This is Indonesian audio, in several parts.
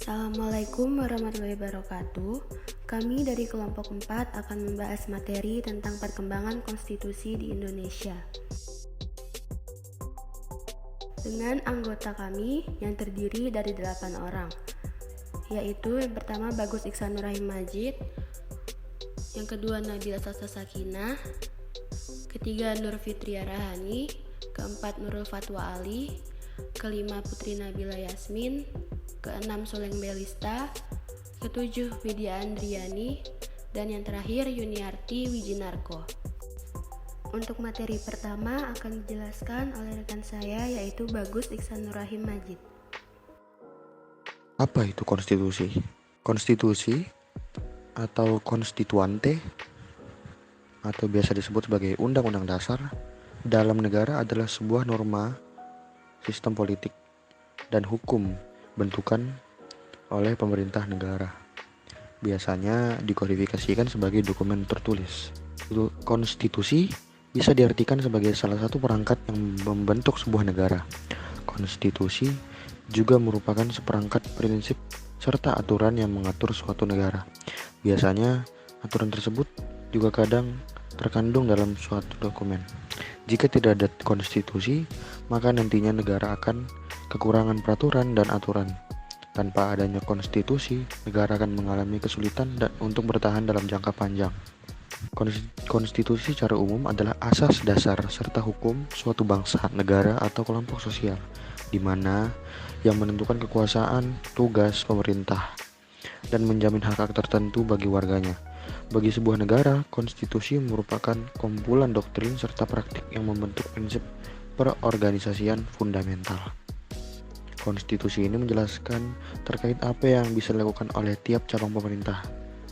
Assalamualaikum warahmatullahi wabarakatuh. Kami dari kelompok 4 akan membahas materi tentang perkembangan konstitusi di Indonesia. Dengan anggota kami yang terdiri dari 8 orang, yaitu yang pertama Bagus Iksan Nurrahim Majid, yang kedua Nabila Sasa Sakinah, ketiga Nur Fitria Rahani, keempat Nurul Fatwa Ali, kelima Putri Nabila Yasmin, keenam Soleng Belista, ketujuh Widya Andriani, dan yang terakhir Yuniarti Wijinarko. Untuk materi pertama akan dijelaskan oleh rekan saya, yaitu Bagus Iksan Nurrahim Majid. Apa itu konstitusi? Konstitusi atau konstituante atau biasa disebut sebagai undang-undang dasar dalam negara adalah sebuah norma sistem politik dan hukum bentukan oleh pemerintah negara. Biasanya dikodifikasikan sebagai dokumen tertulis. Konstitusi bisa diartikan sebagai salah satu perangkat yang membentuk sebuah negara. Konstitusi juga merupakan seperangkat prinsip serta aturan yang mengatur suatu negara. Biasanya aturan tersebut juga kadang terkandung dalam suatu dokumen. Jika tidak ada konstitusi, maka nantinya negara akan kekurangan peraturan dan aturan. Tanpa adanya konstitusi, negara akan mengalami kesulitan untuk bertahan dalam jangka panjang. Konstitusi secara umum adalah asas dasar serta hukum suatu bangsa, negara, atau kelompok sosial, di mana yang menentukan kekuasaan, tugas pemerintah, dan menjamin hak-hak tertentu bagi warganya. Bagi sebuah negara, konstitusi merupakan kumpulan doktrin serta praktik yang membentuk prinsip perorganisasian fundamental. Konstitusi ini menjelaskan terkait apa yang bisa dilakukan oleh tiap cabang pemerintah.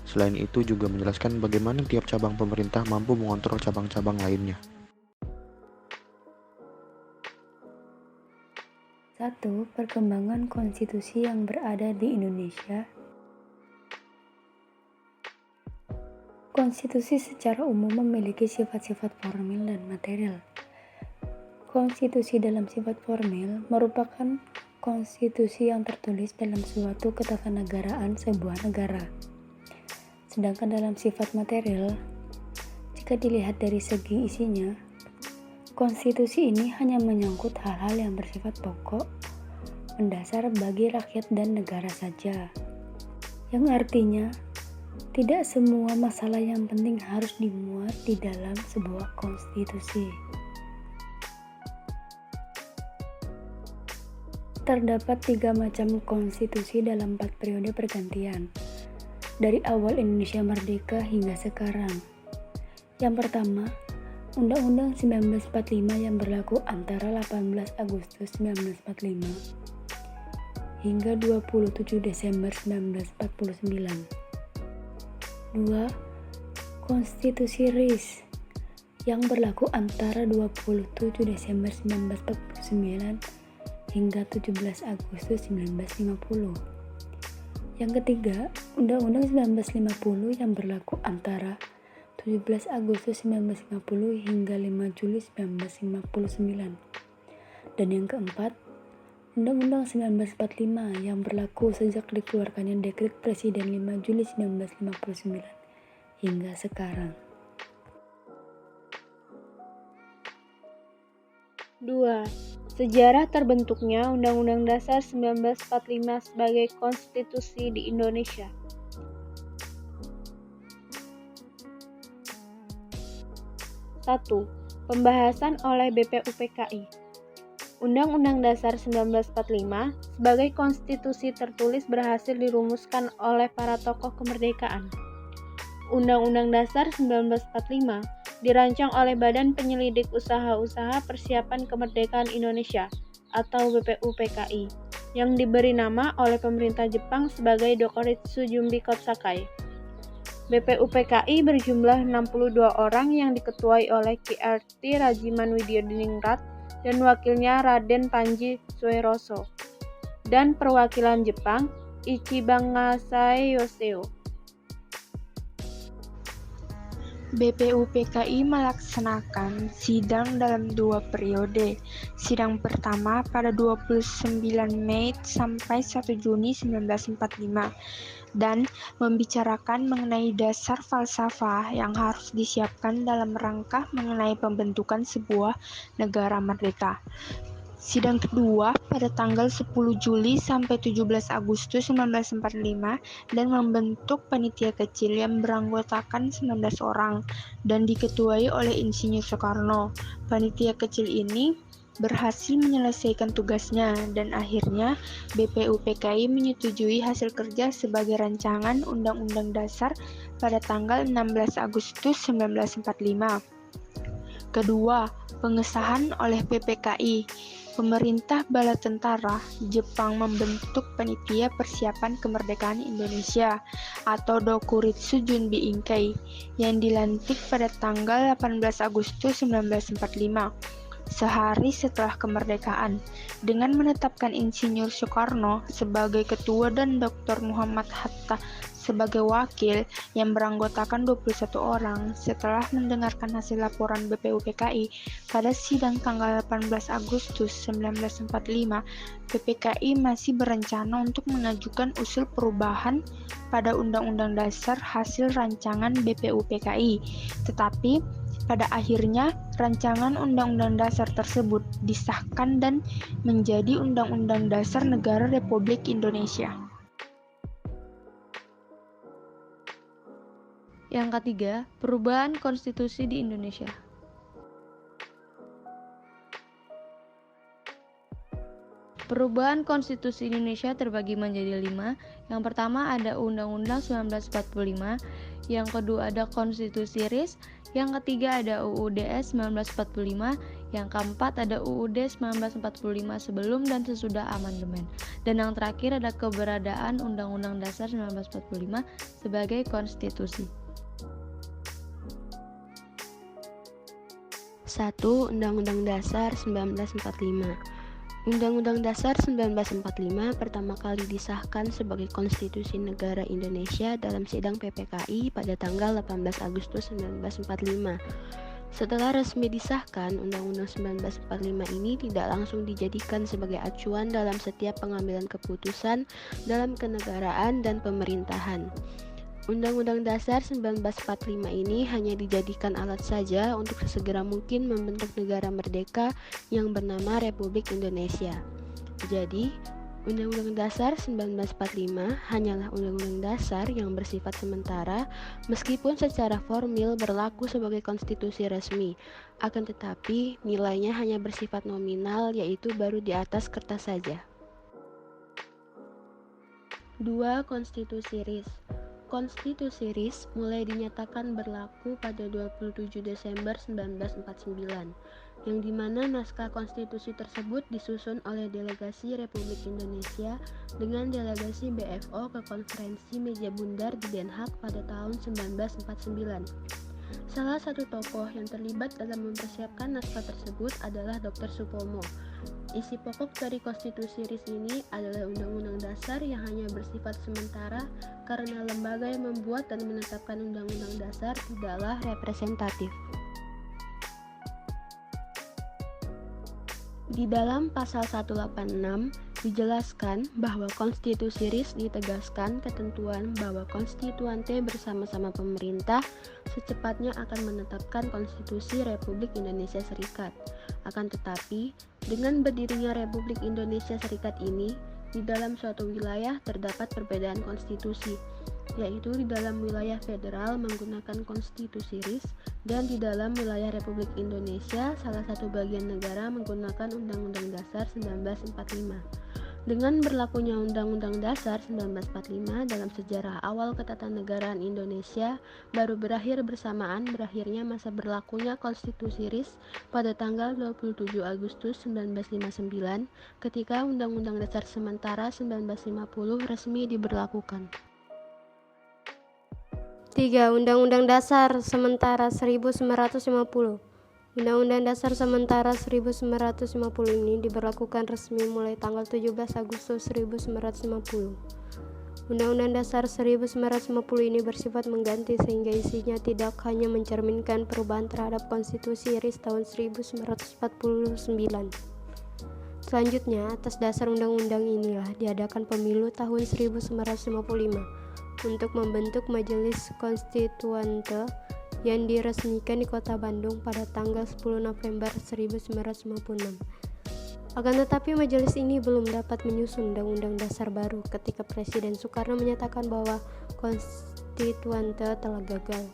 Selain itu juga menjelaskan bagaimana tiap cabang pemerintah mampu mengontrol cabang-cabang lainnya. 1. Perkembangan konstitusi yang berada di Indonesia. Konstitusi secara umum memiliki sifat-sifat formil dan material. Konstitusi dalam sifat formil merupakan konstitusi yang tertulis dalam suatu ketatanegaraan sebuah negara. Sedangkan dalam sifat material, jika dilihat dari segi isinya, konstitusi ini hanya menyangkut hal-hal yang bersifat pokok, mendasar bagi rakyat dan negara saja. Yang artinya, tidak semua masalah yang penting harus dimuat di dalam sebuah konstitusi. Terdapat 3 macam konstitusi dalam 4 periode pergantian, dari awal Indonesia merdeka hingga sekarang. Yang pertama, Undang-Undang 1945 yang berlaku antara 18 Agustus 1945 hingga 27 Desember 1949. 2. Konstitusi RIS yang berlaku antara 27 Desember 1949 hingga 17 Agustus 1950. Yang ketiga, Undang-Undang 1950 yang berlaku antara 17 Agustus 1950 hingga 5 Juli 1959. Dan yang keempat, Undang-Undang 1945 yang berlaku sejak dikeluarkannya Dekret Presiden 5 Juli 1959 hingga sekarang. 2. Sejarah terbentuknya Undang-Undang Dasar 1945 sebagai konstitusi di Indonesia. Satu. Pembahasan oleh BPUPKI. Undang-Undang Dasar 1945 sebagai konstitusi tertulis berhasil dirumuskan oleh para tokoh kemerdekaan. Undang-Undang Dasar 1945 dirancang oleh Badan Penyelidik Usaha-Usaha Persiapan Kemerdekaan Indonesia atau BPUPKI yang diberi nama oleh pemerintah Jepang sebagai Dokuritsu Jumbi Kotsakai. BPUPKI berjumlah 62 orang yang diketuai oleh Ki Arti Rajiman Widyadiningrat dan wakilnya Raden Panji Sueroso dan perwakilan Jepang Ichiban Ngasai Yoseo. BPUPKI melaksanakan sidang dalam 2 periode. Sidang pertama pada 29 Mei sampai 1 Juni 1945 dan membicarakan mengenai dasar falsafah yang harus disiapkan dalam rangka mengenai pembentukan sebuah negara merdeka. Sidang kedua pada tanggal 10 Juli sampai 17 Agustus 1945 dan membentuk panitia kecil yang beranggotakan 19 orang dan diketuai oleh Insinyur Soekarno. Panitia kecil ini berhasil menyelesaikan tugasnya dan akhirnya BPUPKI menyetujui hasil kerja sebagai rancangan Undang-Undang Dasar pada tanggal 16 Agustus 1945. Kedua, pengesahan oleh PPKI. Pemerintah Bala Tentara Jepang membentuk Panitia Persiapan Kemerdekaan Indonesia atau Dokuritsu Junbi Inkei yang dilantik pada tanggal 18 Agustus 1945, sehari setelah kemerdekaan, dengan menetapkan Insinyur Soekarno sebagai ketua dan Dr. Muhammad Hatta sebagai wakil yang beranggotakan 21 orang. Setelah mendengarkan hasil laporan BPUPKI pada sidang tanggal 18 Agustus 1945, PPKI masih berencana untuk mengajukan usul perubahan pada Undang-Undang Dasar hasil rancangan BPUPKI. Tetapi pada akhirnya rancangan Undang-Undang Dasar tersebut disahkan dan menjadi Undang-Undang Dasar Negara Republik Indonesia. Yang ketiga, perubahan konstitusi di Indonesia. Perubahan konstitusi Indonesia terbagi menjadi 5. Yang pertama ada Undang-Undang 1945, yang kedua ada Konstitusi RIS, yang ketiga ada UUD 1945, yang keempat ada UUD 1945 sebelum dan sesudah amandemen, dan yang terakhir ada keberadaan Undang-Undang Dasar 1945 sebagai konstitusi. 1. Undang-Undang Dasar 1945. Undang-Undang Dasar 1945 pertama kali disahkan sebagai Konstitusi Negara Indonesia dalam sidang PPKI pada tanggal 18 Agustus 1945. Setelah resmi disahkan, Undang-Undang 1945 ini tidak langsung dijadikan sebagai acuan dalam setiap pengambilan keputusan dalam kenegaraan dan pemerintahan. Undang-Undang Dasar 1945 ini hanya dijadikan alat saja untuk sesegera mungkin membentuk negara merdeka yang bernama Republik Indonesia. Jadi, Undang-Undang Dasar 1945 hanyalah undang-undang dasar yang bersifat sementara meskipun secara formil berlaku sebagai konstitusi resmi. Akan tetapi, nilainya hanya bersifat nominal, yaitu baru di atas kertas saja. 2. Konstitusi RIS. Konstitusi RIS mulai dinyatakan berlaku pada 27 Desember 1949, yang dimana naskah konstitusi tersebut disusun oleh delegasi Republik Indonesia dengan delegasi BFO ke konferensi meja bundar di Den Haag pada tahun 1949. Salah satu tokoh yang terlibat dalam mempersiapkan naskah tersebut adalah Dr. Supomo. Isi pokok dari konstitusi RIS ini adalah undang-undang dasar yang hanya bersifat sementara karena lembaga yang membuat dan menetapkan undang-undang dasar tidaklah representatif. Di dalam pasal 186 dijelaskan bahwa konstitusi RIS ditegaskan ketentuan bahwa konstituante bersama-sama pemerintah secepatnya akan menetapkan konstitusi Republik Indonesia Serikat. Akan tetapi, dengan berdirinya Republik Indonesia Serikat ini, di dalam suatu wilayah terdapat perbedaan konstitusi, yaitu di dalam wilayah federal menggunakan konstitusi RIS dan di dalam wilayah Republik Indonesia salah satu bagian negara menggunakan Undang-Undang Dasar 1945. Dengan berlakunya Undang-Undang Dasar 1945 dalam sejarah awal ketatanegaraan Indonesia baru berakhir bersamaan berakhirnya masa berlakunya Konstitusi RIS pada tanggal 27 Agustus 1959 ketika Undang-Undang Dasar sementara 1950 resmi diberlakukan. 3. Undang-Undang Dasar Sementara 1950. Undang-Undang Dasar Sementara 1950 ini diberlakukan resmi mulai tanggal 17 Agustus 1950. Undang-Undang Dasar 1950 ini bersifat mengganti sehingga isinya tidak hanya mencerminkan perubahan terhadap Konstitusi RIS tahun 1949. Selanjutnya, atas dasar undang-undang inilah diadakan pemilu tahun 1955 untuk membentuk Majelis Konstituante yang diresmikan di Kota Bandung pada tanggal 10 November 1956. Akan tetapi majelis ini belum dapat menyusun undang-undang dasar baru ketika Presiden Soekarno menyatakan bahwa konstituante telah gagal.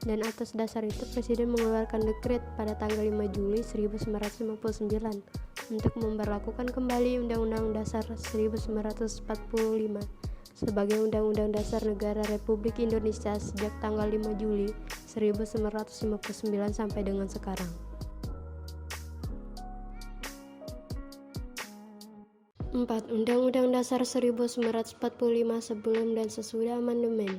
Dan atas dasar itu Presiden mengeluarkan dekret pada tanggal 5 Juli 1959 untuk memberlakukan kembali Undang-Undang Dasar 1945 sebagai Undang-Undang Dasar Negara Republik Indonesia sejak tanggal 5 Juli 1959 sampai dengan sekarang. 4. Undang-Undang Dasar 1945 sebelum dan sesudah amandemen.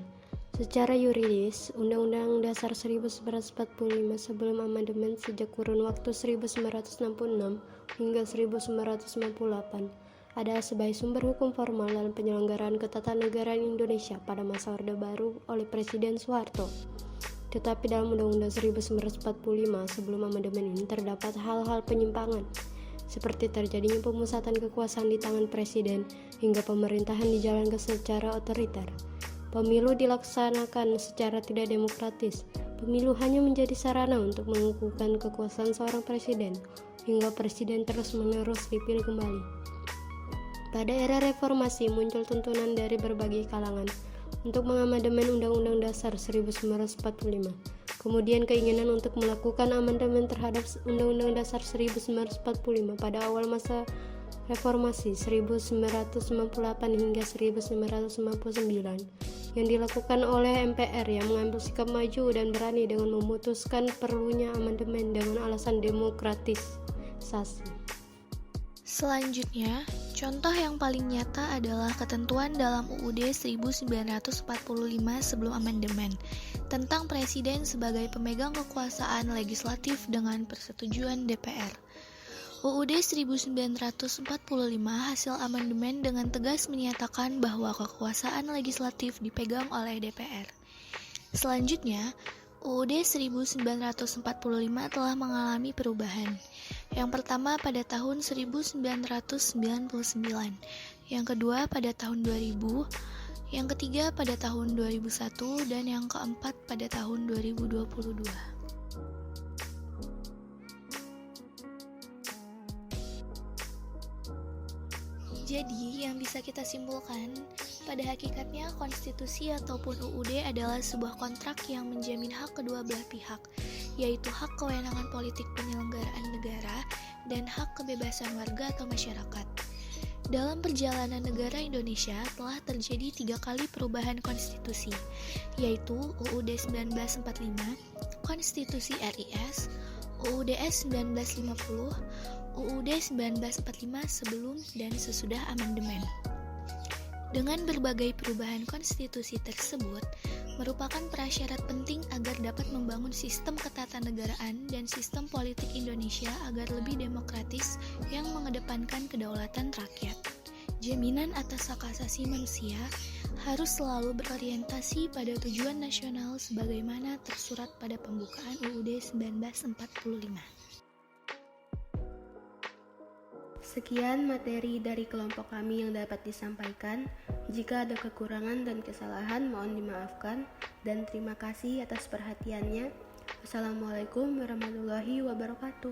Secara yuridis, Undang-Undang Dasar 1945 sebelum amandemen sejak kurun waktu 1966 hingga 1998 adalah sebagai sumber hukum formal dalam penyelenggaraan ketatanegaraan Indonesia pada masa Orde Baru oleh Presiden Soeharto. Tetapi dalam Undang-Undang 1945 sebelum amandemen ini terdapat hal-hal penyimpangan, seperti terjadinya pemusatan kekuasaan di tangan presiden hingga pemerintahan dijalankan secara otoriter. Pemilu dilaksanakan secara tidak demokratis. Pemilu hanya menjadi sarana untuk mengukuhkan kekuasaan seorang presiden hingga presiden terus-menerus dipilih kembali. Pada era reformasi muncul tuntunan dari berbagai kalangan untuk mengamandemen Undang-Undang Dasar 1945. Kemudian keinginan untuk melakukan amandemen terhadap Undang-Undang Dasar 1945 pada awal masa reformasi 1998 hingga 1999 yang dilakukan oleh MPR yang mengambil sikap maju dan berani dengan memutuskan perlunya amandemen dengan alasan demokratisasi. Selanjutnya, contoh yang paling nyata adalah ketentuan dalam UUD 1945 sebelum amandemen tentang presiden sebagai pemegang kekuasaan legislatif dengan persetujuan DPR. UUD 1945 hasil amandemen dengan tegas menyatakan bahwa kekuasaan legislatif dipegang oleh DPR. Selanjutnya, UUD 1945 telah mengalami perubahan. Yang pertama pada tahun 1999, yang kedua pada tahun 2000, yang ketiga pada tahun 2001, dan yang keempat pada tahun 2022. Jadi, yang bisa kita simpulkan, pada hakikatnya konstitusi ataupun UUD adalah sebuah kontrak yang menjamin hak kedua belah pihak, yaitu hak kewenangan politik penyelenggaraan negara dan hak kebebasan warga atau masyarakat. Dalam perjalanan negara Indonesia telah terjadi 3 kali perubahan konstitusi, yaitu UUD 1945, Konstitusi RIS, UUDS 1950, UUD 1945 sebelum dan sesudah amandemen. Dengan berbagai perubahan konstitusi tersebut merupakan prasyarat penting agar dapat membangun sistem ketatanegaraan dan sistem politik Indonesia agar lebih demokratis yang mengedepankan kedaulatan rakyat. Jaminan atas hak asasi manusia harus selalu berorientasi pada tujuan nasional sebagaimana tersurat pada pembukaan UUD 1945. Sekian materi dari kelompok kami yang dapat disampaikan. Jika ada kekurangan dan kesalahan mohon dimaafkan, dan terima kasih atas perhatiannya. Wassalamualaikum warahmatullahi wabarakatuh.